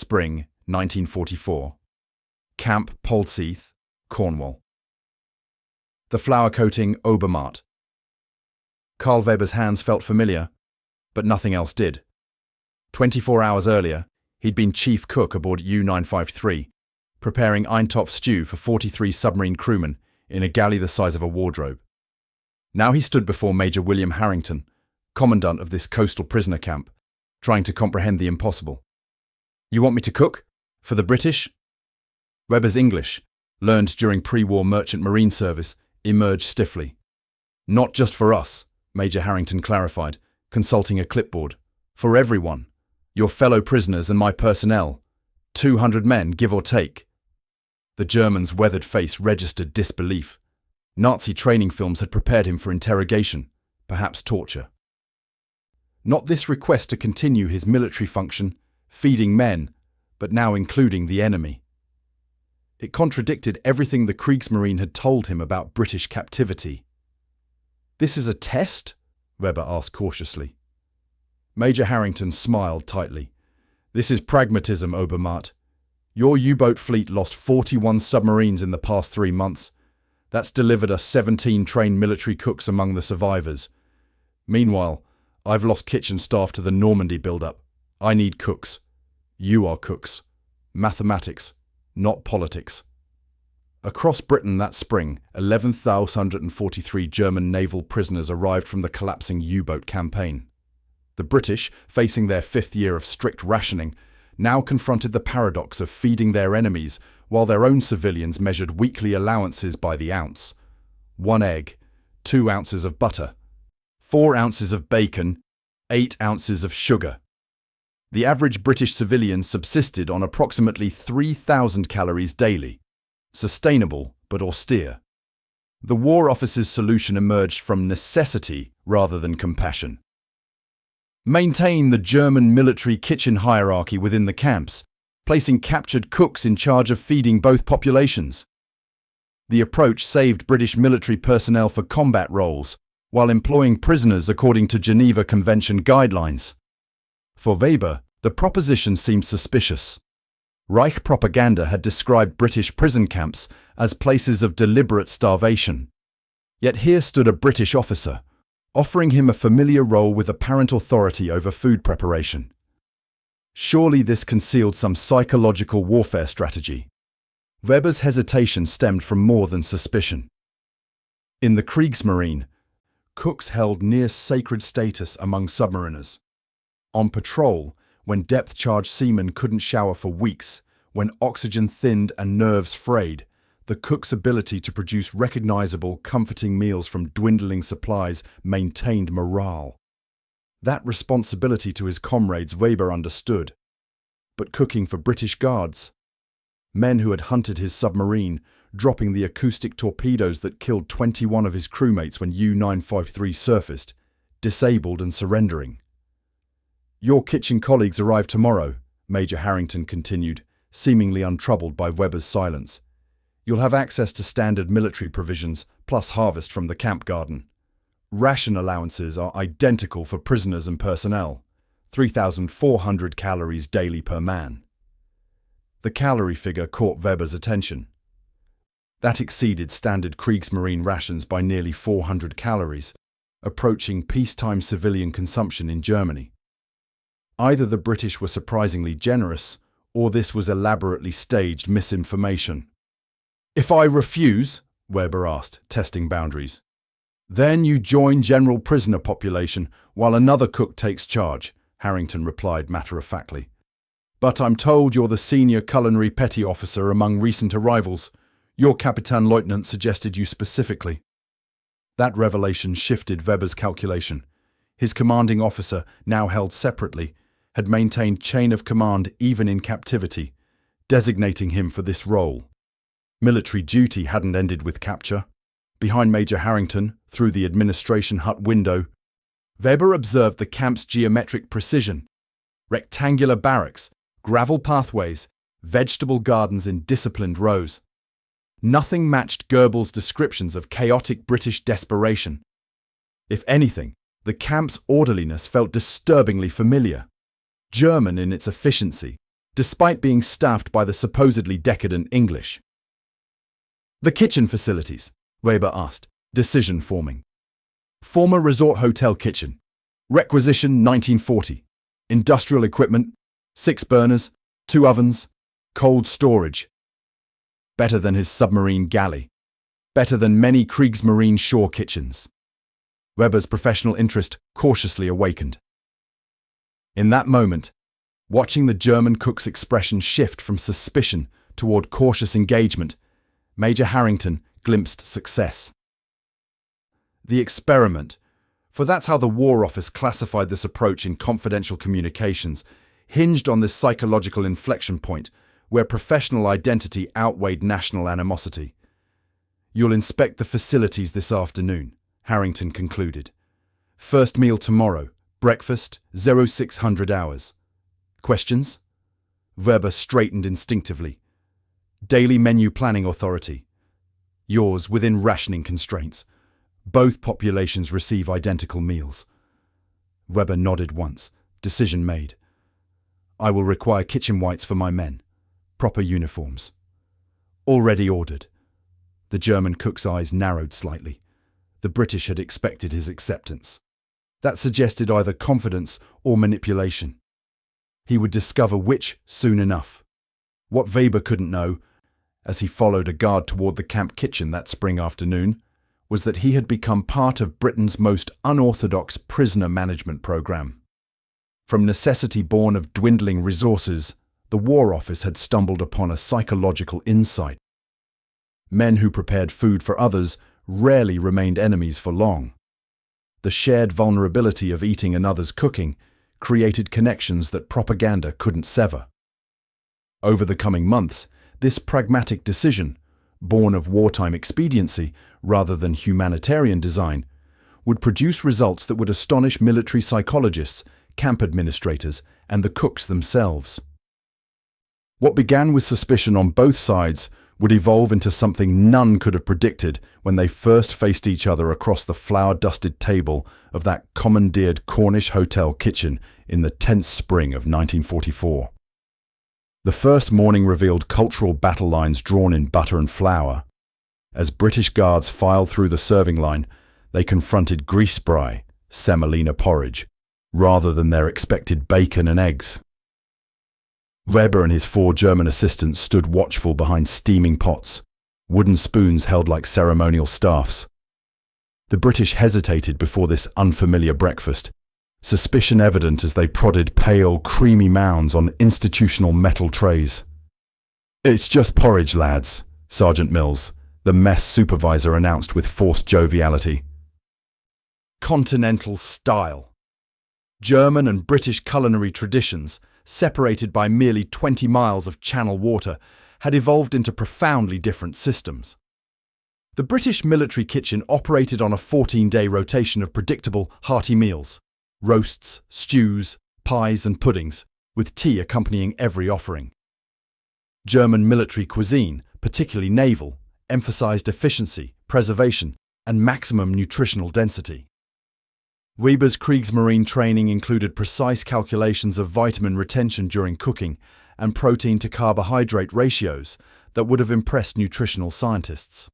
Spring, 1944. Camp Polzeath, Cornwall. The flower-coating Obermaat. Karl Weber's hands felt familiar, but nothing else did. 24 hours earlier, he'd been chief cook aboard U-953, preparing Eintopf stew for 43 submarine crewmen in a galley the size of a wardrobe. Now he stood before Major William Harrington, commandant of this coastal prisoner camp, trying to comprehend the impossible. "You want me to cook? For the British?" Weber's English, learned during pre-war merchant marine service, emerged stiffly. "Not just for us," Major Harrington clarified, consulting a clipboard. "For everyone. Your fellow prisoners and my personnel. 200 men, give or take." The German's weathered face registered disbelief. Nazi training films had prepared him for interrogation, perhaps torture. Not this request to continue his military function, feeding men, but now including the enemy. It contradicted everything the Kriegsmarine had told him about British captivity. "This is a test?" Weber asked cautiously. Major Harrington smiled tightly. "This is pragmatism, Obermaat. Your U-boat fleet lost 41 submarines in the past 3 months. That's delivered us 17 trained military cooks among the survivors. Meanwhile, I've lost kitchen staff to the Normandy build-up. I need cooks. You are cooks. Mathematics, not politics." Across Britain that spring, 11,143 German naval prisoners arrived from the collapsing U-boat campaign. The British, facing their 5th year of strict rationing, now confronted the paradox of feeding their enemies while their own civilians measured weekly allowances by the ounce. 1 egg, 2 ounces of butter, 4 ounces of bacon, 8 ounces of sugar. The average British civilian subsisted on approximately 3,000 calories daily. Sustainable, but austere. The War Office's solution emerged from necessity rather than compassion. Maintain the German military kitchen hierarchy within the camps, placing captured cooks in charge of feeding both populations. The approach saved British military personnel for combat roles, while employing prisoners according to Geneva Convention guidelines. For Weber, the proposition seemed suspicious. Reich propaganda had described British prison camps as places of deliberate starvation. Yet here stood a British officer, offering him a familiar role with apparent authority over food preparation. Surely this concealed some psychological warfare strategy. Weber's hesitation stemmed from more than suspicion. In the Kriegsmarine, cooks held near-sacred status among submariners. On patrol, when depth-charge seamen couldn't shower for weeks, when oxygen thinned and nerves frayed, the cook's ability to produce recognizable, comforting meals from dwindling supplies maintained morale. That responsibility to his comrades Weber understood. But cooking for British guards? Men who had hunted his submarine, dropping the acoustic torpedoes that killed 21 of his crewmates when U-953 surfaced, disabled and surrendering. "Your kitchen colleagues arrive tomorrow," Major Harrington continued, seemingly untroubled by Weber's silence. "You'll have access to standard military provisions, plus harvest from the camp garden. Ration allowances are identical for prisoners and personnel, 3,400 calories daily per man." The calorie figure caught Weber's attention. That exceeded standard Kriegsmarine rations by nearly 400 calories, approaching peacetime civilian consumption in Germany. Either the British were surprisingly generous, or this was elaborately staged misinformation. "If I refuse," Weber asked, testing boundaries. "Then you join general prisoner population while another cook takes charge," Harrington replied matter-of-factly. "But I'm told you're the senior culinary petty officer among recent arrivals. Your Kapitänleutnant suggested you specifically." That revelation shifted Weber's calculation. His commanding officer, now held separately, had maintained chain of command even in captivity, designating him for this role. Military duty hadn't ended with capture. Behind Major Harrington, through the administration hut window, Weber observed the camp's geometric precision. Rectangular barracks, gravel pathways, vegetable gardens in disciplined rows. Nothing matched Goebbels' descriptions of chaotic British desperation. If anything, the camp's orderliness felt disturbingly familiar. German in its efficiency, despite being staffed by the supposedly decadent English. The kitchen facilities, Weber asked, decision forming. Former resort hotel kitchen. Requisition 1940. Industrial equipment, 6 burners, 2 ovens, cold storage. Better than his submarine galley. Better than many Kriegsmarine shore kitchens. Weber's professional interest cautiously awakened. In that moment, watching the German cook's expression shift from suspicion toward cautious engagement, Major Harrington glimpsed success. The experiment, for that's how the War Office classified this approach in confidential communications, hinged on this psychological inflection point where professional identity outweighed national animosity. "You'll inspect the facilities this afternoon," Harrington concluded. "First meal tomorrow, breakfast, 0600 hours. Questions?" Weber straightened instinctively. "Daily menu planning authority. Yours within rationing constraints. Both populations receive identical meals." Weber nodded once. Decision made. "I will require kitchen whites for my men. Proper uniforms." "Already ordered." The German cook's eyes narrowed slightly. The British had expected his acceptance. That suggested either confidence or manipulation. He would discover which soon enough. What Weber couldn't know, as he followed a guard toward the camp kitchen that spring afternoon, was that he had become part of Britain's most unorthodox prisoner management program. From necessity born of dwindling resources, the War Office had stumbled upon a psychological insight. Men who prepared food for others rarely remained enemies for long. The shared vulnerability of eating another's cooking created connections that propaganda couldn't sever. Over the coming months, this pragmatic decision, born of wartime expediency rather than humanitarian design, would produce results that would astonish military psychologists, camp administrators, and the cooks themselves. What began with suspicion on both sides would evolve into something none could have predicted when they first faced each other across the flour-dusted table of that commandeered Cornish hotel kitchen in the tense spring of 1944. The first morning revealed cultural battle lines drawn in butter and flour. As British guards filed through the serving line, they confronted grease spry, semolina porridge, rather than their expected bacon and eggs. Weber and his 4 German assistants stood watchful behind steaming pots, wooden spoons held like ceremonial staffs. The British hesitated before this unfamiliar breakfast, suspicion evident as they prodded pale, creamy mounds on institutional metal trays. "It's just porridge, lads," Sergeant Mills, the mess supervisor, announced with forced joviality. Continental style. German and British culinary traditions, separated by merely 20 miles of channel water, had evolved into profoundly different systems. The British military kitchen operated on a 14-day rotation of predictable, hearty meals: roasts, stews, pies and puddings, with tea accompanying every offering. German military cuisine, particularly naval, emphasized efficiency, preservation, and maximum nutritional density. Weber's Kriegsmarine training included precise calculations of vitamin retention during cooking and protein-to-carbohydrate ratios that would have impressed nutritional scientists.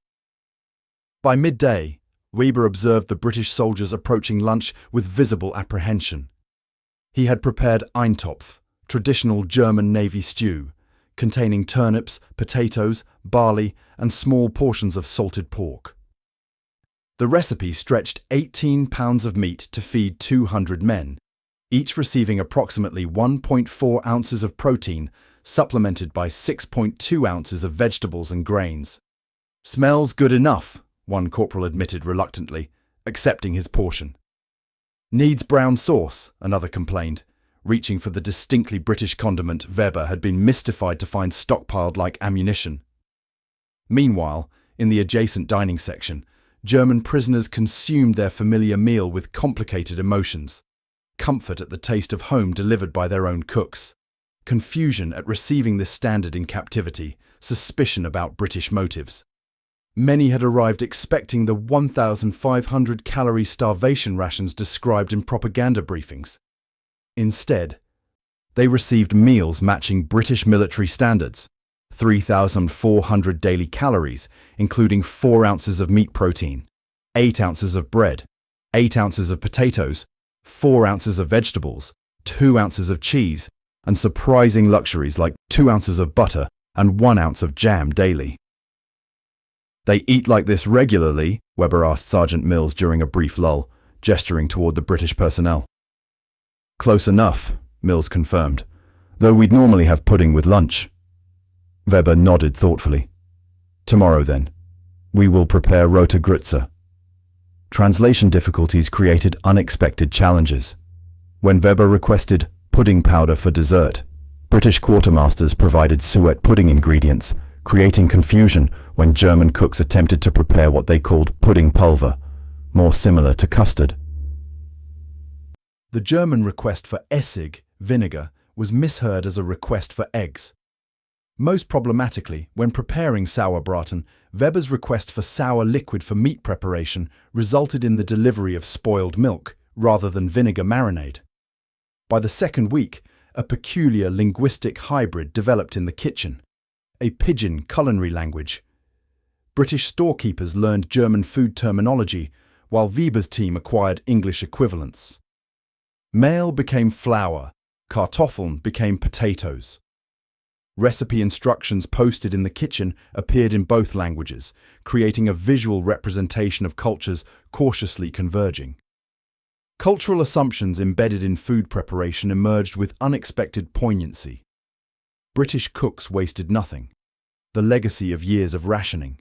By midday, Weber observed the British soldiers approaching lunch with visible apprehension. He had prepared Eintopf, traditional German Navy stew, containing turnips, potatoes, barley, and small portions of salted pork. The recipe stretched 18 pounds of meat to feed 200 men, each receiving approximately 1.4 ounces of protein, supplemented by 6.2 ounces of vegetables and grains. "Smells good enough," one corporal admitted reluctantly, accepting his portion. "Needs brown sauce," another complained, reaching for the distinctly British condiment Weber had been mystified to find stockpiled like ammunition. Meanwhile, in the adjacent dining section, German prisoners consumed their familiar meal with complicated emotions: comfort at the taste of home delivered by their own cooks, confusion at receiving this standard in captivity, suspicion about British motives. Many had arrived expecting the 1,500-calorie starvation rations described in propaganda briefings. Instead, They received meals matching British military standards, 3,400 daily calories, including 4 ounces of meat protein, 8 ounces of bread, 8 ounces of potatoes, 4 ounces of vegetables, 2 ounces of cheese, and surprising luxuries like 2 ounces of butter and 1 ounce of jam daily. "They eat like this regularly?" Weber asked Sergeant Mills during a brief lull, gesturing toward the British personnel. "Close enough," Mills confirmed, "though we'd normally have pudding with lunch." Weber nodded thoughtfully. "Tomorrow, then, we will prepare rota grütze." Translation difficulties created unexpected challenges. When Weber requested pudding powder for dessert, British quartermasters provided suet pudding ingredients, creating confusion when German cooks attempted to prepare what they called pudding pulver, more similar to custard. The German request for Essig, vinegar, was misheard as a request for eggs. Most problematically, when preparing sauerbraten, Weber's request for sour liquid for meat preparation resulted in the delivery of spoiled milk rather than vinegar marinade. By the second week, a peculiar linguistic hybrid developed in the kitchen, a pidgin culinary language. British storekeepers learned German food terminology, while Weber's team acquired English equivalents. Mehl became flour, Kartoffeln became potatoes. Recipe instructions posted in the kitchen appeared in both languages, creating a visual representation of cultures cautiously converging. Cultural assumptions embedded in food preparation emerged with unexpected poignancy. British cooks wasted nothing, the legacy of years of rationing.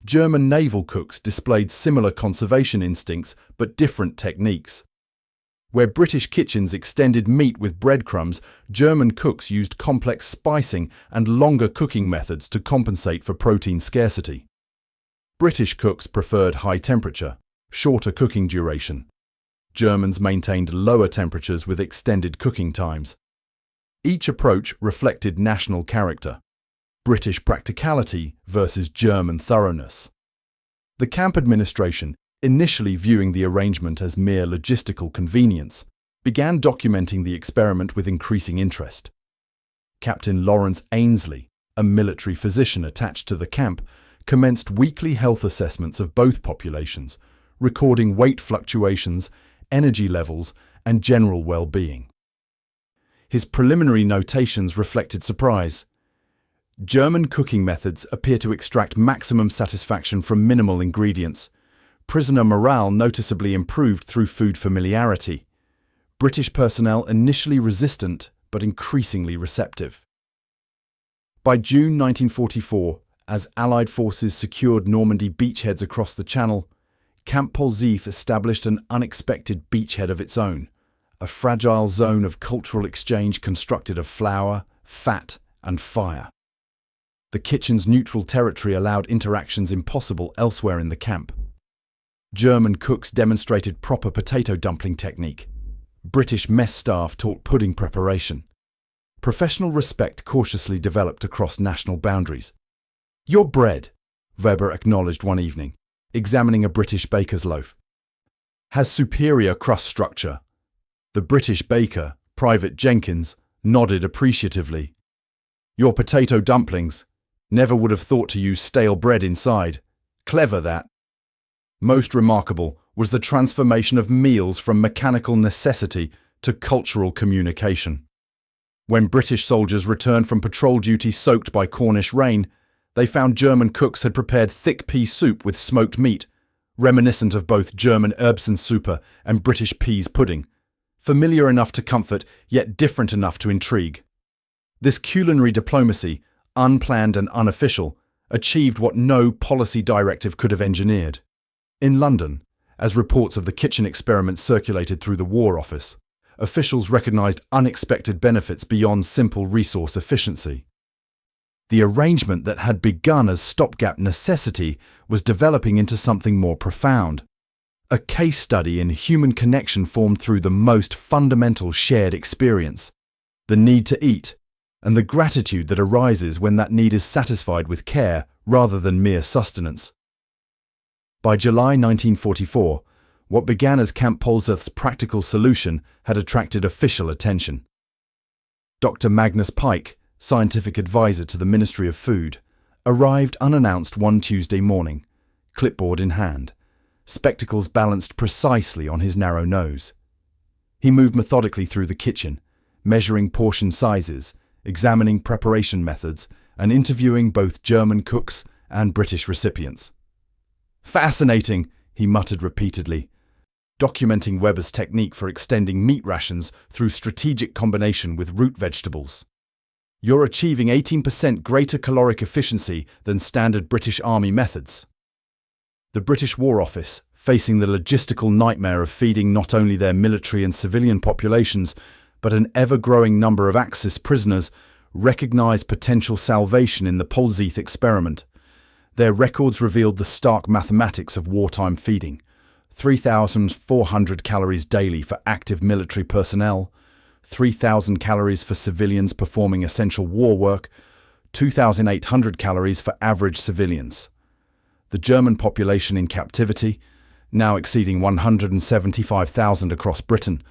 German naval cooks displayed similar conservation instincts but different techniques. Where British kitchens extended meat with breadcrumbs, German cooks used complex spicing and longer cooking methods to compensate for protein scarcity. British cooks preferred high temperature, shorter cooking duration. Germans maintained lower temperatures with extended cooking times. Each approach reflected national character, British practicality versus German thoroughness. The camp administration, initially viewing the arrangement as mere logistical convenience, began documenting the experiment with increasing interest. Captain Lawrence Ainslie, a military physician attached to the camp, commenced weekly health assessments of both populations, recording weight fluctuations, energy levels, and general well-being. His preliminary notations reflected surprise. German cooking methods appear to extract maximum satisfaction from minimal ingredients. Prisoner morale noticeably improved through food familiarity. British personnel initially resistant but increasingly receptive. By June 1944, as Allied forces secured Normandy beachheads across the Channel, Camp Polzeath established an unexpected beachhead of its own, a fragile zone of cultural exchange constructed of flour, fat, and fire. The kitchen's neutral territory allowed interactions impossible elsewhere in the camp. German cooks demonstrated proper potato dumpling technique. British mess staff taught pudding preparation. Professional respect cautiously developed across national boundaries. "Your bread," Weber acknowledged one evening, examining a British baker's loaf, "has superior crust structure." The British baker, Private Jenkins, nodded appreciatively. "Your potato dumplings. Never would have thought to use stale bread inside. Clever, that." Most remarkable was the transformation of meals from mechanical necessity to cultural communication. When British soldiers returned from patrol duty soaked by Cornish rain, they found German cooks had prepared thick pea soup with smoked meat, reminiscent of both German Erbsensuppe and British peas pudding, familiar enough to comfort, yet different enough to intrigue. This culinary diplomacy, unplanned and unofficial, achieved what no policy directive could have engineered. In London, as reports of the kitchen experiment circulated through the War Office, officials recognised unexpected benefits beyond simple resource efficiency. The arrangement that had begun as stopgap necessity was developing into something more profound. A case study in human connection formed through the most fundamental shared experience, the need to eat, and the gratitude that arises when that need is satisfied with care rather than mere sustenance. By July 1944, what began as Camp Polzeath's practical solution had attracted official attention. Dr. Magnus Pike, scientific advisor to the Ministry of Food, arrived unannounced one Tuesday morning, clipboard in hand, spectacles balanced precisely on his narrow nose. He moved methodically through the kitchen, measuring portion sizes, examining preparation methods, and interviewing both German cooks and British recipients. "Fascinating," he muttered repeatedly, documenting Weber's technique for extending meat rations through strategic combination with root vegetables. "You're achieving 18% greater caloric efficiency than standard British Army methods." The British War Office, facing the logistical nightmare of feeding not only their military and civilian populations, but an ever-growing number of Axis prisoners, recognized potential salvation in the Polzeath experiment. Their records revealed the stark mathematics of wartime feeding: 3,400 calories daily for active military personnel, 3,000 calories for civilians performing essential war work, 2,800 calories for average civilians. The German population in captivity, now exceeding 175,000 across Britain,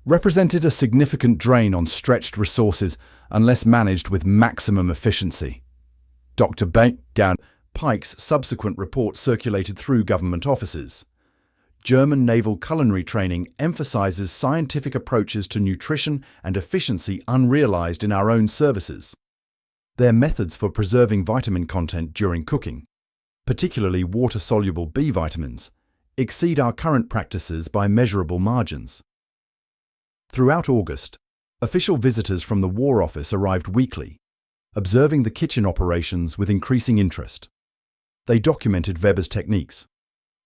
represented a significant drain on stretched resources unless managed with maximum efficiency. Dr. Pike's subsequent report circulated through government offices. German naval culinary training emphasizes scientific approaches to nutrition and efficiency unrealized in our own services. Their methods for preserving vitamin content during cooking, particularly water-soluble B vitamins, exceed our current practices by measurable margins. Throughout August, official visitors from the War Office arrived weekly, observing the kitchen operations with increasing interest. They documented Weber's techniques: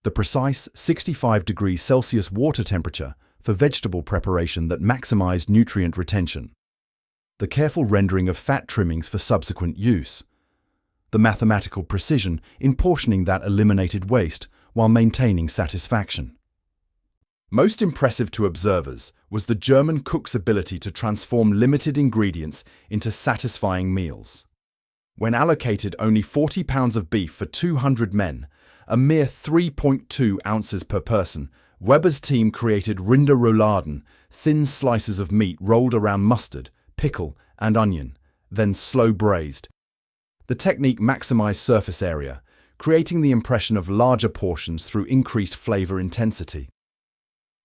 the precise 65 degrees Celsius water temperature for vegetable preparation that maximized nutrient retention, the careful rendering of fat trimmings for subsequent use, the mathematical precision in portioning that eliminated waste while maintaining satisfaction. Most impressive to observers was the German cook's ability to transform limited ingredients into satisfying meals. When allocated only 40 pounds of beef for 200 men, a mere 3.2 ounces per person, Weber's team created Rinderrouladen, thin slices of meat rolled around mustard, pickle, and onion, then slow braised. The technique maximized surface area, creating the impression of larger portions through increased flavor intensity.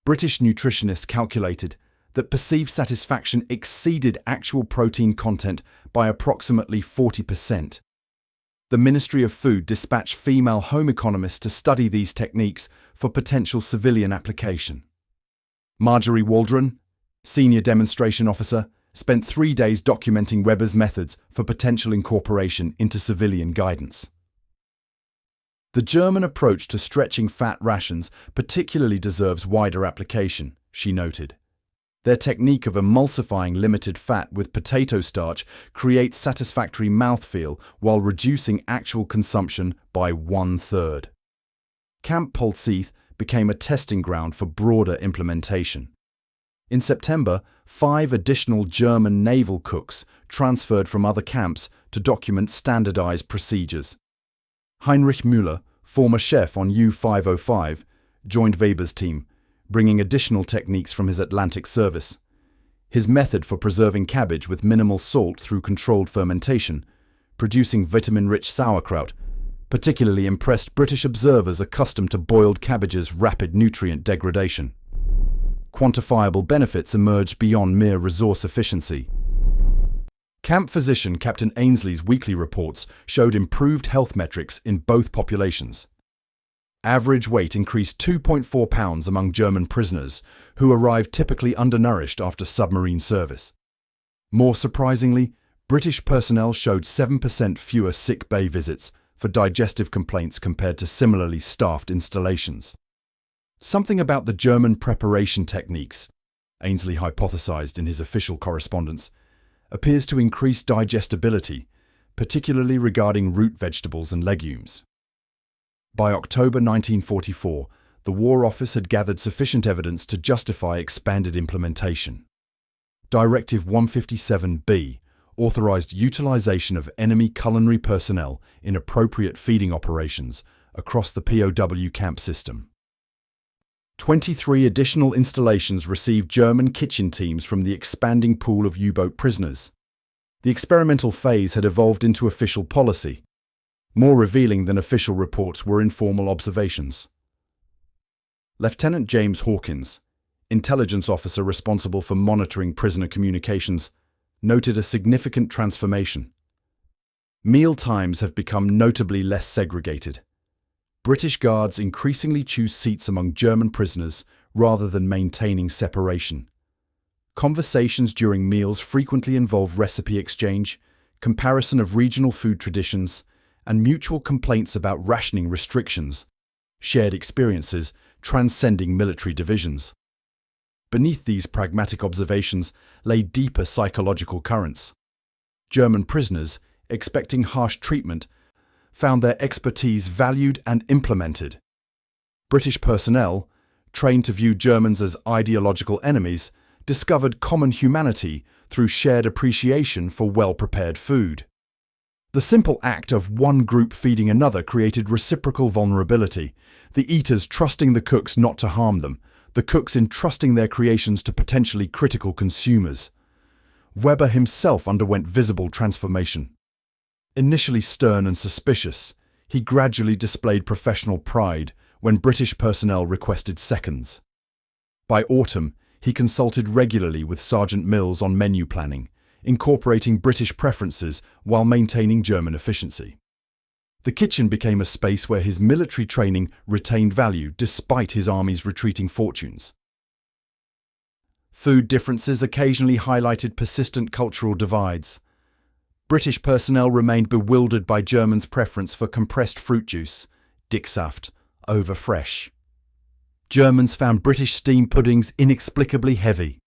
British nutritionists calculated that perceived satisfaction exceeded actual protein content by approximately 40%. The Ministry of Food dispatched female home economists to study these techniques for potential civilian application. Marjorie Waldron, senior demonstration officer, spent 3 days documenting Weber's methods for potential incorporation into civilian guidance. "The German approach to stretching fat rations particularly deserves wider application," she noted. "Their technique of emulsifying limited fat with potato starch creates satisfactory mouthfeel while reducing actual consumption by 1/3. Camp Polzeath became a testing ground for broader implementation. In September, 5 additional German naval cooks transferred from other camps to document standardized procedures. Heinrich Müller, former chef on U-505, joined Weber's team, bringing additional techniques from his Atlantic service. His method for preserving cabbage with minimal salt through controlled fermentation, producing vitamin-rich sauerkraut, particularly impressed British observers accustomed to boiled cabbage's rapid nutrient degradation. Quantifiable benefits emerged beyond mere resource efficiency. Camp physician Captain Ainsley's weekly reports showed improved health metrics in both populations. Average weight increased 2.4 pounds among German prisoners, who arrived typically undernourished after submarine service. More surprisingly, British personnel showed 7% fewer sick bay visits for digestive complaints compared to similarly staffed installations. Something about the German preparation techniques, Ainsley hypothesized in his official correspondence, appears to increase digestibility, particularly regarding root vegetables and legumes. By October 1944, the War Office had gathered sufficient evidence to justify expanded implementation. Directive 157B authorized utilization of enemy culinary personnel in appropriate feeding operations across the POW camp system. 23 additional installations received German kitchen teams from the expanding pool of U-boat prisoners. The experimental phase had evolved into official policy. More revealing than official reports were informal observations. Lieutenant James Hawkins, intelligence officer responsible for monitoring prisoner communications, noted a significant transformation. Meal times have become notably less segregated. British guards increasingly choose seats among German prisoners rather than maintaining separation. Conversations during meals frequently involve recipe exchange, comparison of regional food traditions, and mutual complaints about rationing restrictions, shared experiences transcending military divisions. Beneath these pragmatic observations lay deeper psychological currents. German prisoners, expecting harsh treatment, found their expertise valued and implemented. British personnel, trained to view Germans as ideological enemies, discovered common humanity through shared appreciation for well-prepared food. The simple act of one group feeding another created reciprocal vulnerability, the eaters trusting the cooks not to harm them, the cooks entrusting their creations to potentially critical consumers. Weber himself underwent visible transformation. Initially stern and suspicious, he gradually displayed professional pride when British personnel requested seconds. By autumn, he consulted regularly with Sergeant Mills on menu planning, incorporating British preferences while maintaining German efficiency. The kitchen became a space where his military training retained value despite his army's retreating fortunes. Food differences occasionally highlighted persistent cultural divides. British personnel remained bewildered by Germans' preference for compressed fruit juice, Dicksaft, over fresh. Germans found British steam puddings inexplicably heavy.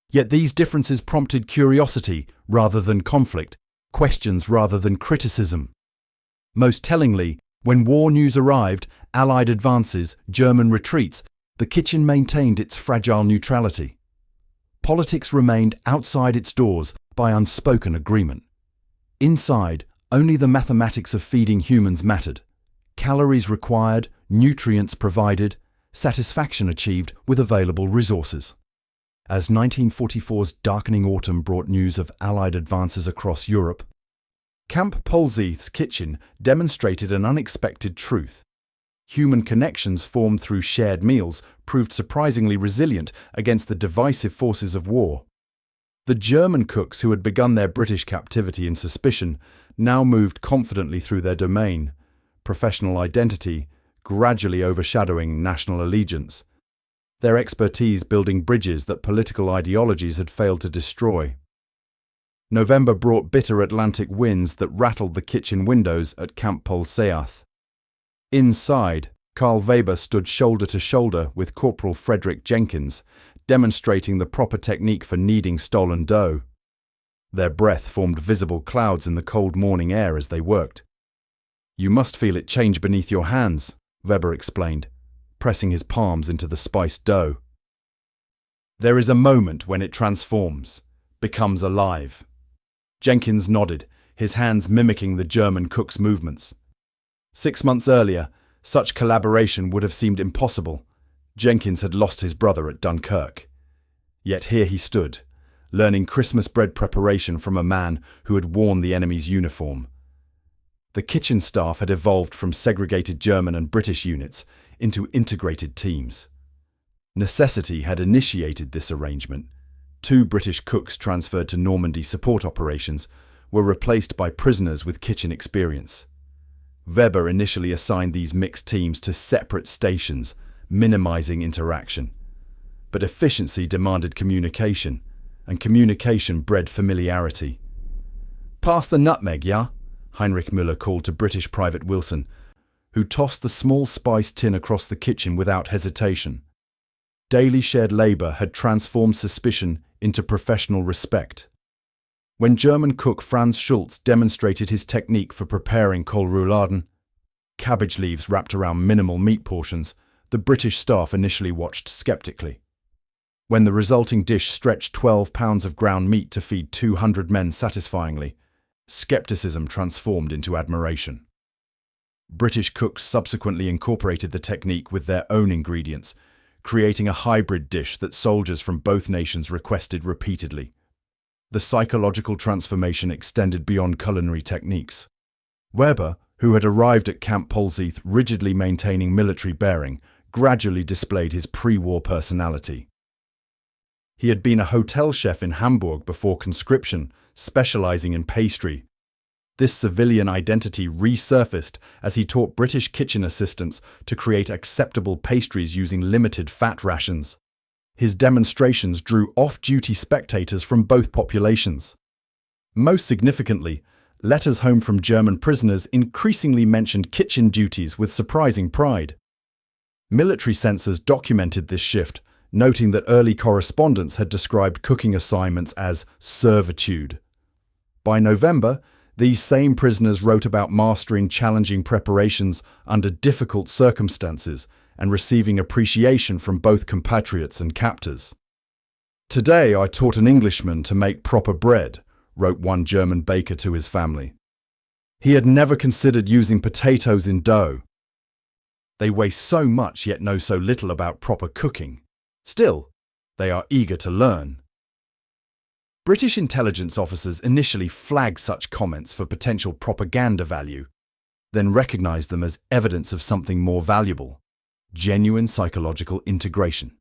Yet these differences prompted curiosity rather than conflict, questions rather than criticism. Most tellingly, when war news arrived, Allied advances, German retreats, the kitchen maintained its fragile neutrality. Politics remained outside its doors by unspoken agreement. Inside, only the mathematics of feeding humans mattered. Calories required, nutrients provided, satisfaction achieved with available resources. As 1944's darkening autumn brought news of Allied advances across Europe, Camp Polzeath's kitchen demonstrated an unexpected truth. Human connections formed through shared meals proved surprisingly resilient against the divisive forces of war. The German cooks who had begun their British captivity in suspicion now moved confidently through their domain, professional identity gradually overshadowing national allegiance, their expertise building bridges that political ideologies had failed to destroy. November brought bitter Atlantic winds that rattled the kitchen windows at Camp Polzeath. Inside, Karl Weber stood shoulder to shoulder with Corporal Frederick Jenkins, demonstrating the proper technique for kneading stolen dough. Their breath formed visible clouds in the cold morning air as they worked. "You must feel it change beneath your hands," Weber explained, pressing his palms into the spiced dough. "There is a moment when it transforms, becomes alive." Jenkins nodded, his hands mimicking the German cook's movements. 6 months earlier, such collaboration would have seemed impossible. Jenkins had lost his brother at Dunkirk. Yet here he stood, learning Christmas bread preparation from a man who had worn the enemy's uniform. The kitchen staff had evolved from segregated German and British units into integrated teams. Necessity had initiated this arrangement. 2 British cooks transferred to Normandy support operations were replaced by prisoners with kitchen experience. Weber initially assigned these mixed teams to separate stations, minimizing interaction. But efficiency demanded communication, and communication bred familiarity. "Pass the nutmeg, yeah?" Heinrich Müller called to British Private Wilson, who tossed the small spice tin across the kitchen without hesitation. Daily shared labour had transformed suspicion into professional respect. When German cook Franz Schulz demonstrated his technique for preparing Kohlrouladen, cabbage leaves wrapped around minimal meat portions, the British staff initially watched skeptically. When the resulting dish stretched 12 pounds of ground meat to feed 200 men satisfyingly, skepticism transformed into admiration. British cooks subsequently incorporated the technique with their own ingredients, creating a hybrid dish that soldiers from both nations requested repeatedly. The psychological transformation extended beyond culinary techniques. Weber, who had arrived at Camp Polzeath rigidly maintaining military bearing, gradually displayed his pre-war personality. He had been a hotel chef in Hamburg before conscription, specializing in pastry. This civilian identity resurfaced as he taught British kitchen assistants to create acceptable pastries using limited fat rations. His demonstrations drew off-duty spectators from both populations. Most significantly, letters home from German prisoners increasingly mentioned kitchen duties with surprising pride. Military censors documented this shift, noting that early correspondence had described cooking assignments as servitude. By November, these same prisoners wrote about mastering challenging preparations under difficult circumstances and receiving appreciation from both compatriots and captors. "Today I taught an Englishman to make proper bread," wrote one German baker to his family. He had never considered using potatoes in dough. They waste so much yet know so little about proper cooking. Still, they are eager to learn. British intelligence officers initially flagged such comments for potential propaganda value, then recognized them as evidence of something more valuable: genuine psychological integration.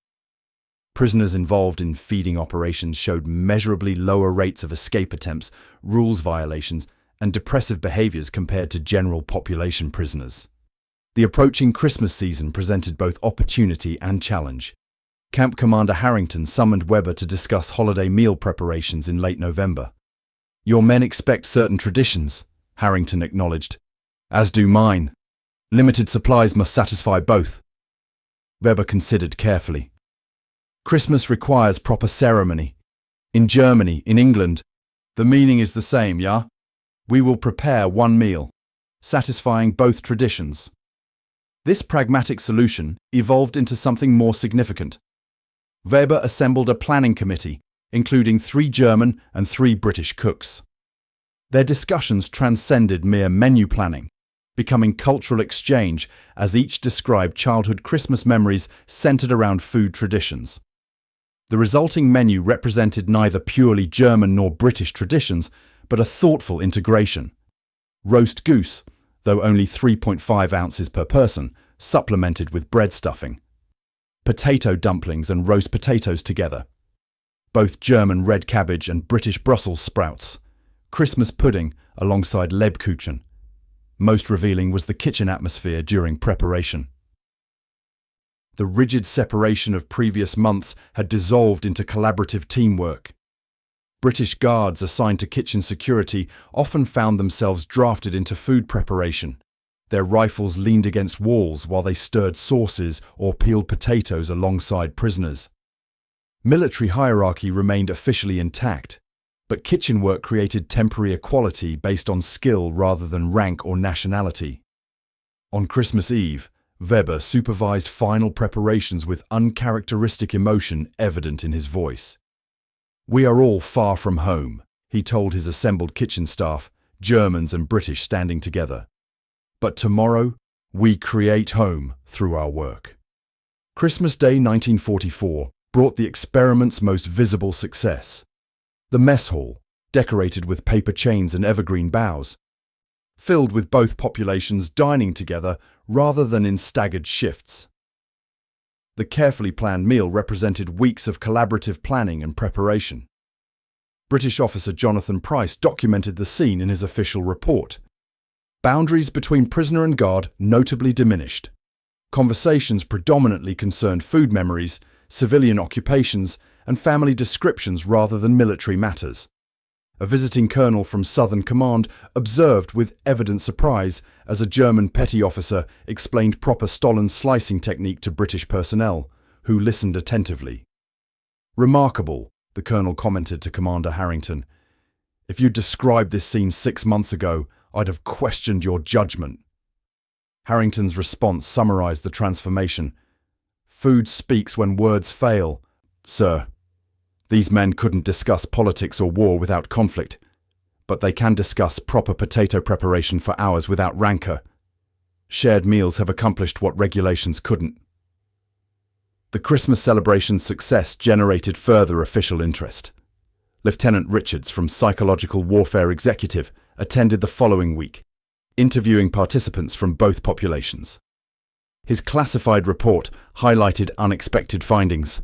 Prisoners involved in feeding operations showed measurably lower rates of escape attempts, rules violations, and depressive behaviors compared to general population prisoners. The approaching Christmas season presented both opportunity and challenge. Camp Commander Harrington summoned Weber to discuss holiday meal preparations in late November. "Your men expect certain traditions," Harrington acknowledged. "As do mine. Limited supplies must satisfy both." Weber considered carefully. "Christmas requires proper ceremony. In Germany, in England, the meaning is the same, yeah? We will prepare one meal, satisfying both traditions." This pragmatic solution evolved into something more significant. Weber assembled a planning committee, including 3 German and 3 British cooks. Their discussions transcended mere menu planning, becoming cultural exchange as each described childhood Christmas memories centered around food traditions. The resulting menu represented neither purely German nor British traditions, but a thoughtful integration. Roast goose, though only 3.5 ounces per person, supplemented with bread stuffing. Potato dumplings and roast potatoes together. Both German red cabbage and British Brussels sprouts. Christmas pudding alongside Lebkuchen. Most revealing was the kitchen atmosphere during preparation. The rigid separation of previous months had dissolved into collaborative teamwork. British guards assigned to kitchen security often found themselves drafted into food preparation. Their rifles leaned against walls while they stirred sauces or peeled potatoes alongside prisoners. Military hierarchy remained officially intact, but kitchen work created temporary equality based on skill rather than rank or nationality. On Christmas Eve, Weber supervised final preparations with uncharacteristic emotion evident in his voice. "We are all far from home," he told his assembled kitchen staff, Germans and British standing together. "But tomorrow, we create home through our work." Christmas Day 1944 brought the experiment's most visible success. The mess hall, decorated with paper chains and evergreen boughs, filled with both populations dining together rather than in staggered shifts. The carefully planned meal represented weeks of collaborative planning and preparation. British officer Jonathan Price documented the scene in his official report. Boundaries between prisoner and guard notably diminished. Conversations predominantly concerned food memories, civilian occupations, and family descriptions rather than military matters. A visiting colonel from Southern Command observed with evident surprise as a German petty officer explained proper Stollen slicing technique to British personnel, who listened attentively. "Remarkable," the colonel commented to Commander Harrington. "If you'd described this scene 6 months ago, I'd have questioned your judgment." Harrington's response summarized the transformation. "Food speaks when words fail, sir. These men couldn't discuss politics or war without conflict, but they can discuss proper potato preparation for hours without rancor. Shared meals have accomplished what regulations couldn't." The Christmas celebration's success generated further official interest. Lieutenant Richards from Psychological Warfare Executive attended the following week, interviewing participants from both populations. His classified report highlighted unexpected findings.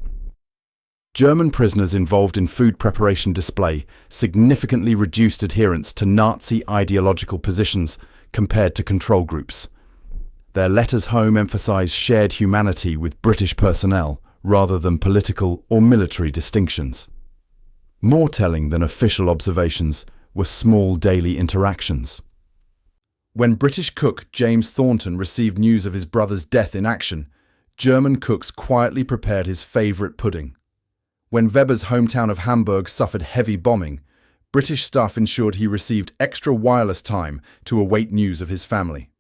German prisoners involved in food preparation display significantly reduced adherence to Nazi ideological positions compared to control groups. Their letters home emphasized shared humanity with British personnel rather than political or military distinctions. More telling than official observations were small daily interactions. When British cook James Thornton received news of his brother's death in action, German cooks quietly prepared his favourite pudding. When Weber's hometown of Hamburg suffered heavy bombing, British staff ensured he received extra wireless time to await news of his family.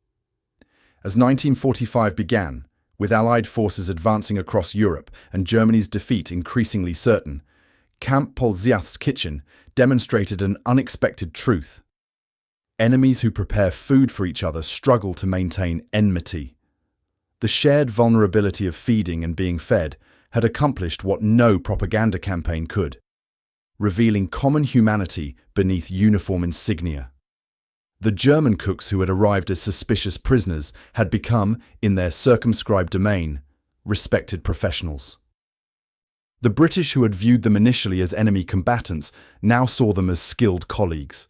As 1945 began, with Allied forces advancing across Europe and Germany's defeat increasingly certain, Camp Polzeath's kitchen demonstrated an unexpected truth. Enemies who prepare food for each other struggle to maintain enmity. The shared vulnerability of feeding and being fed had accomplished what no propaganda campaign could, revealing common humanity beneath uniform insignia. The German cooks who had arrived as suspicious prisoners had become, in their circumscribed domain, respected professionals. The British who had viewed them initially as enemy combatants now saw them as skilled colleagues.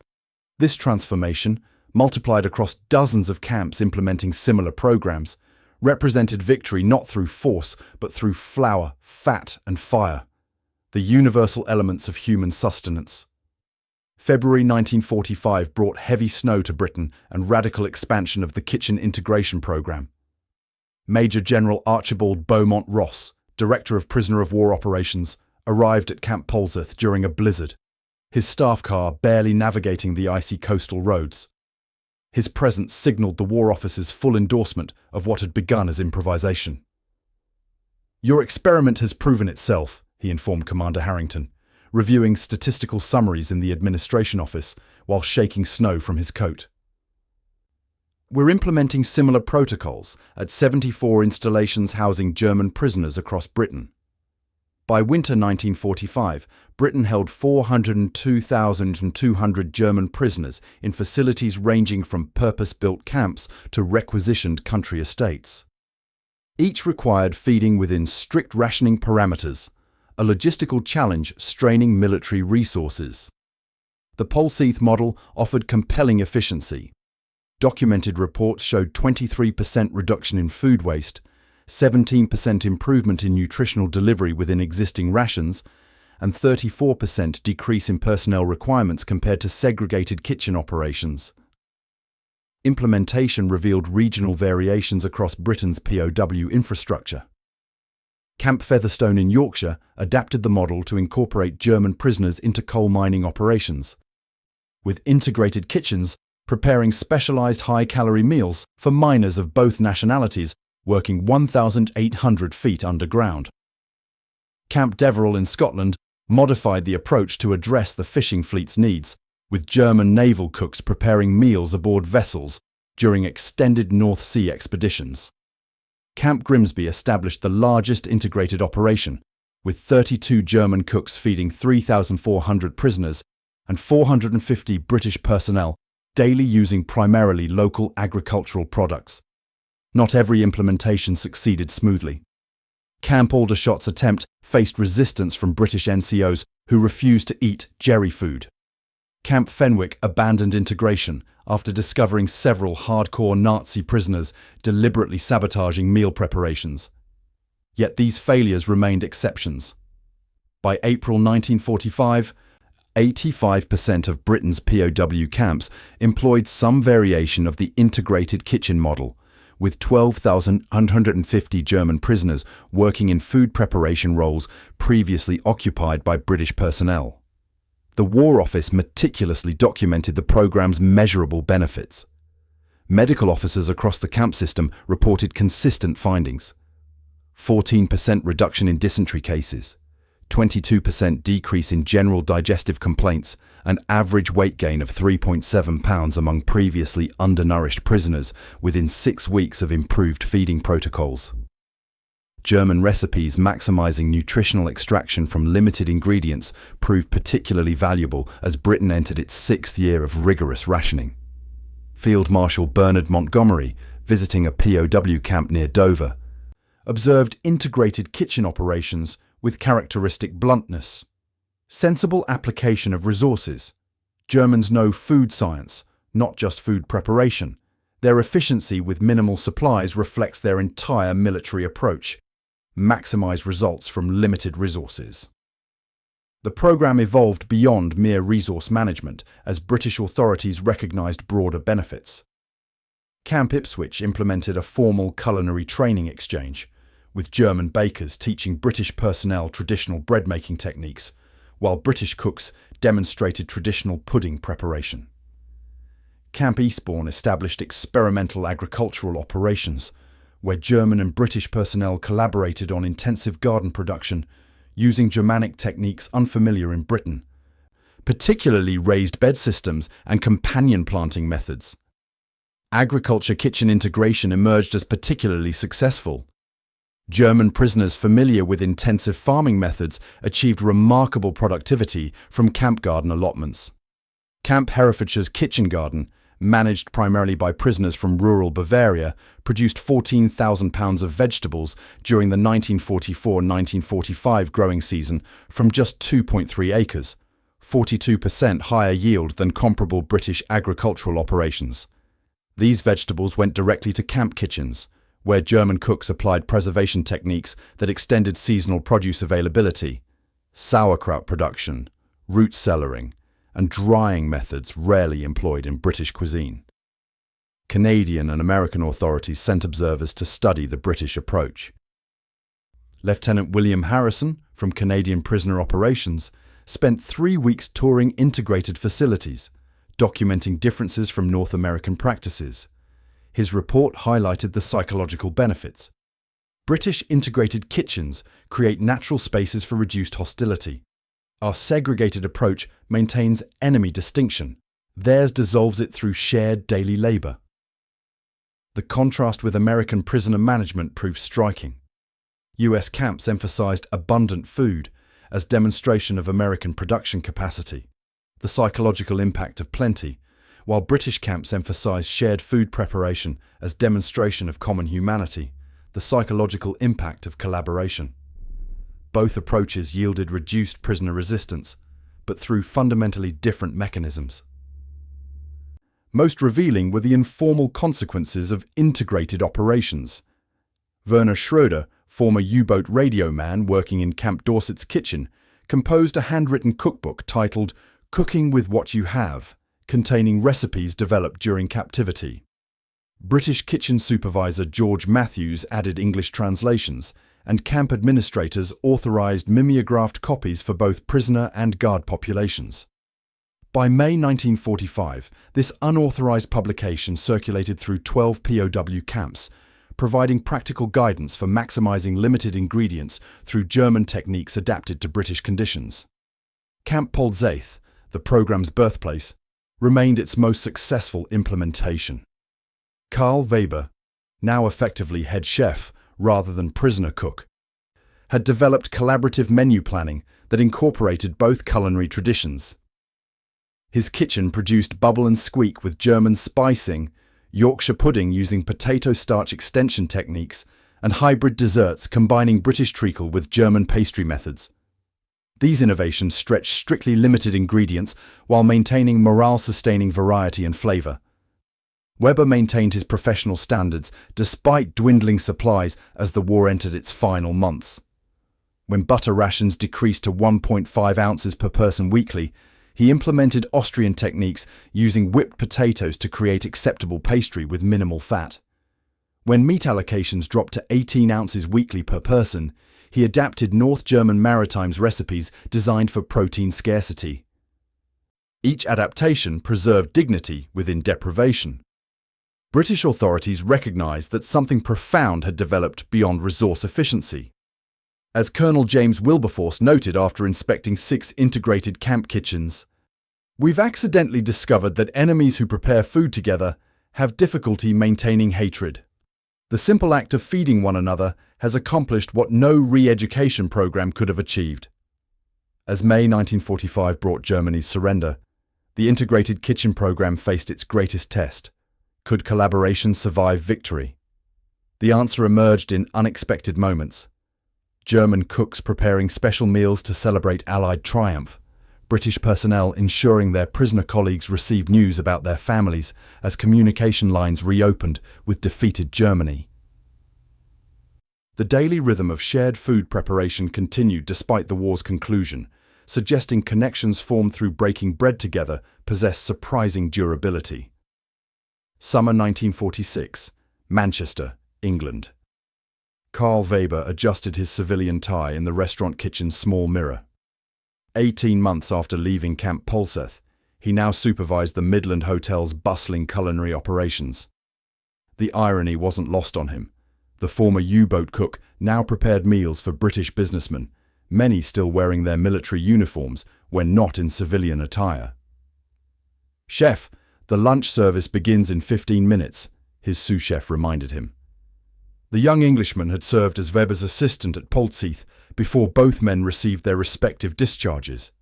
This transformation, multiplied across dozens of camps implementing similar programs, represented victory not through force but through flour, fat and fire, the universal elements of human sustenance. February 1945 brought heavy snow to Britain and radical expansion of the kitchen integration program. Major General Archibald Beaumont Ross, Director of Prisoner of War Operations, arrived at Camp Polzeath during a blizzard, his staff car barely navigating the icy coastal roads. His presence signaled the War Office's full endorsement of what had begun as improvisation. "Your experiment has proven itself," he informed Commander Harrington, reviewing statistical summaries in the administration office while shaking snow from his coat. "We're implementing similar protocols at 74 installations housing German prisoners across Britain. By winter 1945, Britain held 402,200 German prisoners in facilities ranging from purpose-built camps to requisitioned country estates. Each required feeding within strict rationing parameters, a logistical challenge straining military resources. The Polzeath model offered compelling efficiency. Documented reports showed 23% reduction in food waste, 17% improvement in nutritional delivery within existing rations, and 34% decrease in personnel requirements compared to segregated kitchen operations. Implementation revealed regional variations across Britain's POW infrastructure. Camp Featherstone in Yorkshire adapted the model to incorporate German prisoners into coal mining operations, with integrated kitchens preparing specialised high-calorie meals for miners of both nationalities working 1,800 feet underground. Camp Deverill in Scotland modified the approach to address the fishing fleet's needs, with German naval cooks preparing meals aboard vessels during extended North Sea expeditions. Camp Grimsby established the largest integrated operation, with 32 German cooks feeding 3,400 prisoners and 450 British personnel daily using primarily local agricultural products. Not every implementation succeeded smoothly. Camp Aldershot's attempt faced resistance from British NCOs who refused to eat jerry food. Camp Fenwick abandoned integration after discovering several hardcore Nazi prisoners deliberately sabotaging meal preparations. Yet these failures remained exceptions. By April 1945, 85% of Britain's POW camps employed some variation of the integrated kitchen model, with 12,150 German prisoners working in food preparation roles previously occupied by British personnel. The War Office meticulously documented the programme's measurable benefits. Medical officers across the camp system reported consistent findings: 14% reduction in dysentery cases, 22% decrease in general digestive complaints, an average weight gain of 3.7 pounds among previously undernourished prisoners within 6 weeks of improved feeding protocols. German recipes maximizing nutritional extraction from limited ingredients proved particularly valuable as Britain entered its sixth year of rigorous rationing. Field Marshal Bernard Montgomery, visiting a POW camp near Dover, observed integrated kitchen operations with characteristic bluntness. Sensible application of resources. Germans know food science, not just food preparation. Their efficiency with minimal supplies reflects their entire military approach. Maximize results from limited resources. The program evolved beyond mere resource management as British authorities recognized broader benefits. Camp Ipswich implemented a formal culinary training exchange, with German bakers teaching British personnel traditional bread-making techniques, while British cooks demonstrated traditional pudding preparation. Camp Eastbourne established experimental agricultural operations, where German and British personnel collaborated on intensive garden production using Germanic techniques unfamiliar in Britain, particularly raised bed systems and companion planting methods. Agriculture kitchen integration emerged as particularly successful. German prisoners familiar with intensive farming methods achieved remarkable productivity from camp garden allotments. Camp Herefordshire's kitchen garden, managed primarily by prisoners from rural Bavaria, produced 14,000 pounds of vegetables during the 1944-1945 growing season from just 2.3 acres, 42% higher yield than comparable British agricultural operations. These vegetables went directly to camp kitchens, where German cooks applied preservation techniques that extended seasonal produce availability, sauerkraut production, root cellaring, and drying methods rarely employed in British cuisine. Canadian and American authorities sent observers to study the British approach. Lieutenant William Harrison, from Canadian Prisoner Operations, spent 3 weeks touring integrated facilities, documenting differences from North American practices. His report highlighted the psychological benefits. British integrated kitchens create natural spaces for reduced hostility. Our segregated approach maintains enemy distinction. Theirs dissolves it through shared daily labor. The contrast with American prisoner management proved striking. US camps emphasized abundant food as demonstration of American production capacity, the psychological impact of plenty, while British camps emphasized shared food preparation as demonstration of common humanity, the psychological impact of collaboration. Both approaches yielded reduced prisoner resistance, but through fundamentally different mechanisms. Most revealing were the informal consequences of integrated operations. Werner Schroeder, former U-boat radio man working in Camp Dorset's kitchen, composed a handwritten cookbook titled Cooking with What You Have, containing recipes developed during captivity. British kitchen supervisor George Matthews added English translations, and camp administrators authorized mimeographed copies for both prisoner and guard populations. By May 1945, this unauthorized publication circulated through 12 POW camps, providing practical guidance for maximizing limited ingredients through German techniques adapted to British conditions. Camp Polzeath, the program's birthplace, remained its most successful implementation. Karl Weber, now effectively head chef rather than prisoner cook, had developed collaborative menu planning that incorporated both culinary traditions. His kitchen produced bubble and squeak with German spicing, Yorkshire pudding using potato starch extension techniques, and hybrid desserts combining British treacle with German pastry methods. These innovations stretched strictly limited ingredients while maintaining morale-sustaining variety and flavour. Weber maintained his professional standards despite dwindling supplies as the war entered its final months. When butter rations decreased to 1.5 ounces per person weekly, he implemented Austrian techniques using whipped potatoes to create acceptable pastry with minimal fat. When meat allocations dropped to 18 ounces weekly per person, he adapted North German Maritimes recipes designed for protein scarcity. Each adaptation preserved dignity within deprivation. British authorities recognized that something profound had developed beyond resource efficiency. As Colonel James Wilberforce noted after inspecting 6 integrated camp kitchens, "We've accidentally discovered that enemies who prepare food together have difficulty maintaining hatred. The simple act of feeding one another has accomplished what no re-education program could have achieved. As May 1945 brought Germany's surrender, the integrated kitchen program faced its greatest test. Could collaboration survive victory? The answer emerged in unexpected moments. German cooks preparing special meals to celebrate Allied triumph, British personnel ensuring their prisoner colleagues received news about their families as communication lines reopened with defeated Germany. The daily rhythm of shared food preparation continued despite the war's conclusion, suggesting connections formed through breaking bread together possessed surprising durability. Summer 1946, Manchester, England. Karl Weber adjusted his civilian tie in the restaurant kitchen's small mirror. 18 months after leaving Camp Polzeath, he now supervised the Midland Hotel's bustling culinary operations. The irony wasn't lost on him. The former U-boat cook now prepared meals for British businessmen, many still wearing their military uniforms when not in civilian attire. "Chef, the lunch service begins in 15 minutes, his sous chef reminded him. The young Englishman had served as Weber's assistant at Polzeath before both men received their respective discharges.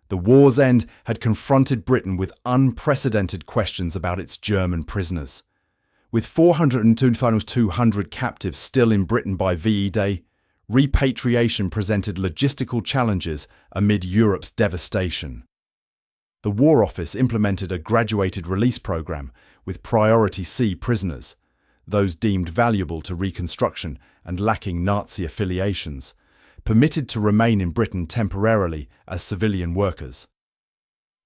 The war's end had confronted Britain with unprecedented questions about its German prisoners. With 402 captives still in Britain by VE Day, repatriation presented logistical challenges amid Europe's devastation. The War Office implemented a graduated release program with Priority C prisoners, those deemed valuable to reconstruction and lacking Nazi affiliations, permitted to remain in Britain temporarily as civilian workers.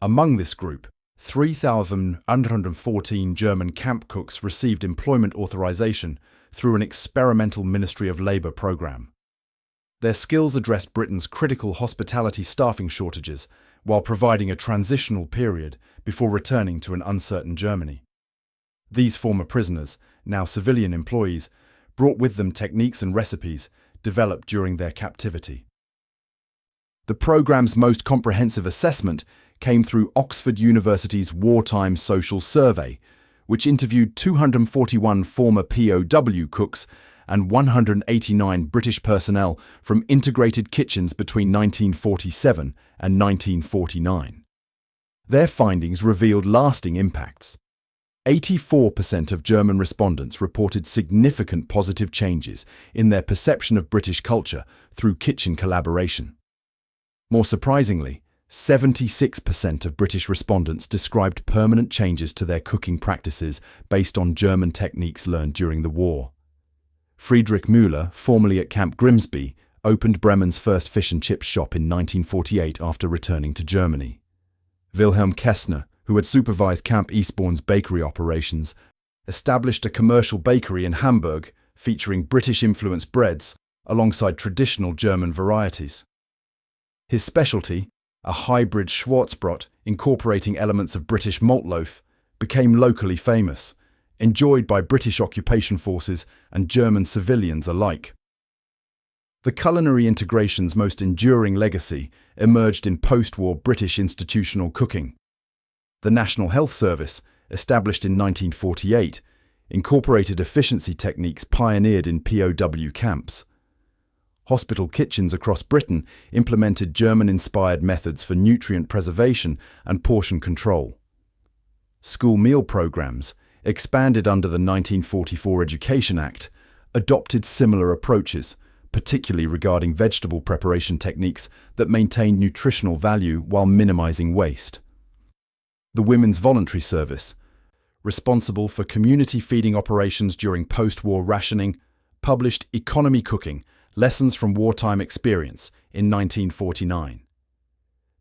Among this group, 3,114 German camp cooks received employment authorization through an experimental Ministry of Labour program. Their skills addressed Britain's critical hospitality staffing shortages while providing a transitional period before returning to an uncertain Germany. These former prisoners, now civilian employees, brought with them techniques and recipes developed during their captivity. The program's most comprehensive assessment came through Oxford University's Wartime Social Survey, which interviewed 241 former POW cooks and 189 British personnel from integrated kitchens between 1947 and 1949. Their findings revealed lasting impacts. 84% of German respondents reported significant positive changes in their perception of British culture through kitchen collaboration. More surprisingly, 76% of British respondents described permanent changes to their cooking practices based on German techniques learned during the war. Friedrich Müller, formerly at Camp Grimsby, opened Bremen's first fish and chips shop in 1948 after returning to Germany. Wilhelm Kessner, who had supervised Camp Eastbourne's bakery operations, established a commercial bakery in Hamburg featuring British-influenced breads alongside traditional German varieties. His specialty, a hybrid Schwarzbrot incorporating elements of British malt loaf, became locally famous, enjoyed by British occupation forces and German civilians alike. The culinary integration's most enduring legacy emerged in post-war British institutional cooking. The National Health Service, established in 1948, incorporated efficiency techniques pioneered in POW camps. Hospital kitchens across Britain implemented German-inspired methods for nutrient preservation and portion control. School meal programs, expanded under the 1944 Education Act, adopted similar approaches, particularly regarding vegetable preparation techniques that maintained nutritional value while minimizing waste. The Women's Voluntary Service, responsible for community feeding operations during post-war rationing, published Economy Cooking: Lessons from Wartime Experience in 1949.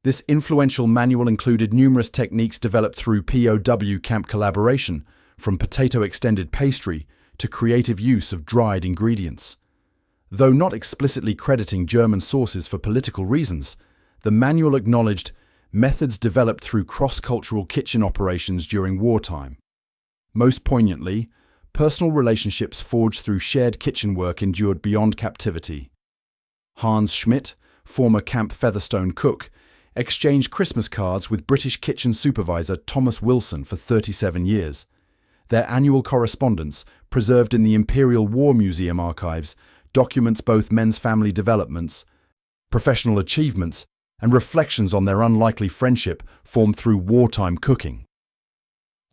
This influential manual included numerous techniques developed through POW camp collaboration, from potato extended pastry to creative use of dried ingredients. Though not explicitly crediting German sources for political reasons, the manual acknowledged methods developed through cross-cultural kitchen operations during wartime. Most poignantly, personal relationships forged through shared kitchen work endured beyond captivity. Hans Schmidt, former Camp Featherstone cook, exchanged Christmas cards with British kitchen supervisor Thomas Wilson for 37 years. Their annual correspondence, preserved in the Imperial War Museum archives, documents both men's family developments, professional achievements, and reflections on their unlikely friendship formed through wartime cooking.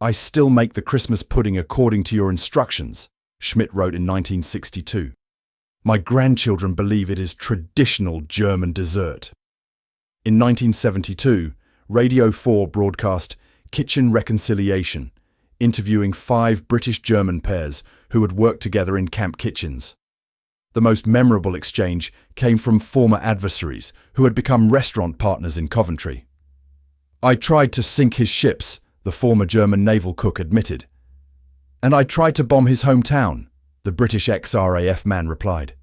"I still make the Christmas pudding according to your instructions," Schmidt wrote in 1962. "My grandchildren believe it is traditional German dessert." In 1972, Radio 4 broadcast Kitchen Reconciliation, interviewing 5 British-German pairs who had worked together in camp kitchens. The most memorable exchange came from former adversaries who had become restaurant partners in Coventry. "I tried to sink his ships," the former German naval cook admitted. "And I tried to bomb his hometown," the British ex-RAF man replied.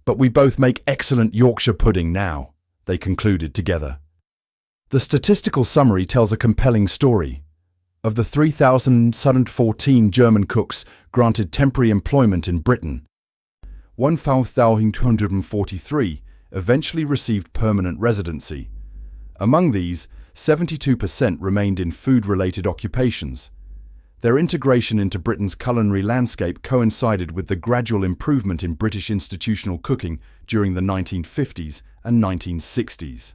"But we both make excellent Yorkshire pudding now," they concluded together. The statistical summary tells a compelling story. Of the 3,714 German cooks granted temporary employment in Britain, 1,243 eventually received permanent residency. Among these, 72% remained in food-related occupations. Their integration into Britain's culinary landscape coincided with the gradual improvement in British institutional cooking during the 1950s and 1960s.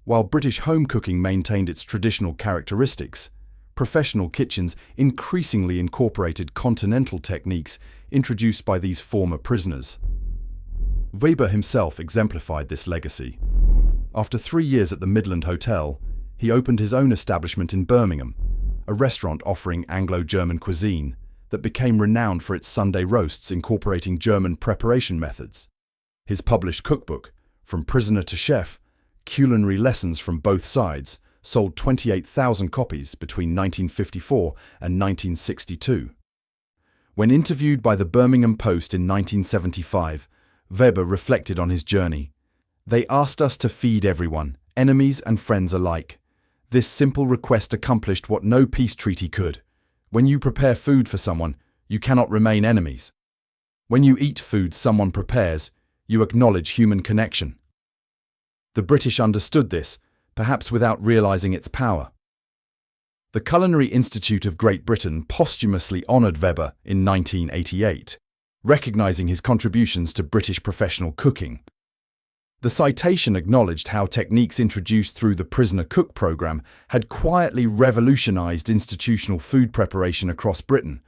While British home cooking maintained its traditional characteristics, professional kitchens increasingly incorporated continental techniques introduced by these former prisoners. Weber himself exemplified this legacy. After 3 years at the Midland Hotel, he opened his own establishment in Birmingham, a restaurant offering Anglo-German cuisine that became renowned for its Sunday roasts incorporating German preparation methods. His published cookbook, From Prisoner to Chef, Culinary Lessons from Both Sides, sold 28,000 copies between 1954 and 1962. When interviewed by the Birmingham Post in 1975, Weber reflected on his journey. "They asked us to feed everyone, enemies and friends alike. This simple request accomplished what no peace treaty could. When you prepare food for someone, you cannot remain enemies. When you eat food someone prepares, you acknowledge human connection." The British understood this, perhaps without realizing its power. The Culinary Institute of Great Britain posthumously honoured Weber in 1988, recognizing his contributions to British professional cooking. The citation acknowledged how techniques introduced through the Prisoner Cook program had quietly revolutionized institutional food preparation across Britain,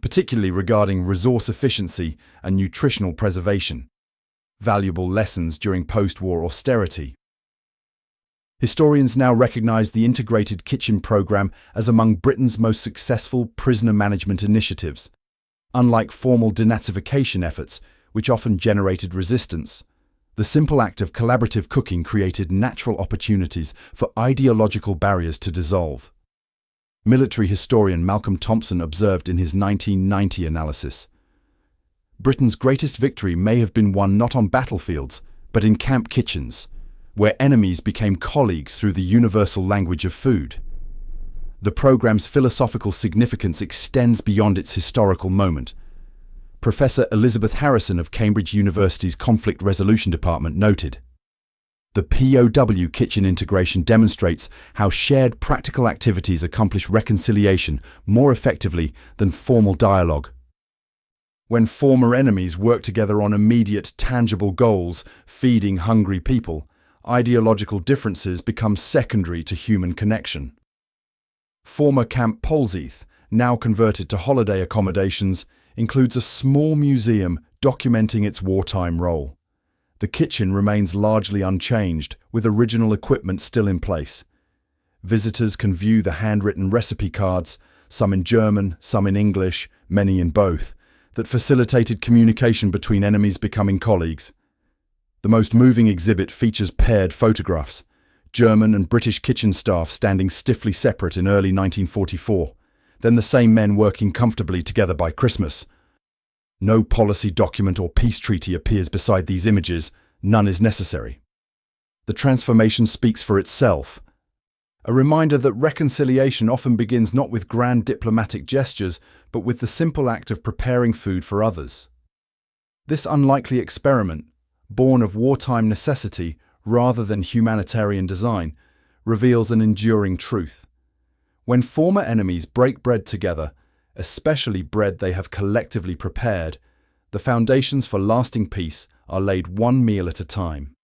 particularly regarding resource efficiency and nutritional preservation, valuable lessons during post-war austerity. Historians now recognize the integrated kitchen program as among Britain's most successful prisoner management initiatives. Unlike formal denazification efforts, which often generated resistance, the simple act of collaborative cooking created natural opportunities for ideological barriers to dissolve. Military historian Malcolm Thompson observed in his 1990 analysis, "Britain's greatest victory may have been won not on battlefields, but in camp kitchens, where enemies became colleagues through the universal language of food." The program's philosophical significance extends beyond its historical moment. Professor Elizabeth Harrison of Cambridge University's Conflict Resolution Department noted, "The POW kitchen integration demonstrates how shared practical activities accomplish reconciliation more effectively than formal dialogue. When former enemies work together on immediate, tangible goals, feeding hungry people, ideological differences become secondary to human connection." Former Camp Polzeath, now converted to holiday accommodations, includes a small museum documenting its wartime role. The kitchen remains largely unchanged, with original equipment still in place. Visitors can view the handwritten recipe cards, some in German, some in English, many in both, that facilitated communication between enemies becoming colleagues. The most moving exhibit features paired photographs, German and British kitchen staff standing stiffly separate in early 1944, then the same men working comfortably together by Christmas. No policy document or peace treaty appears beside these images, none is necessary. The transformation speaks for itself. A reminder that reconciliation often begins not with grand diplomatic gestures, but with the simple act of preparing food for others. This unlikely experiment, born of wartime necessity rather than humanitarian design, reveals an enduring truth. When former enemies break bread together, especially bread they have collectively prepared, the foundations for lasting peace are laid one meal at a time.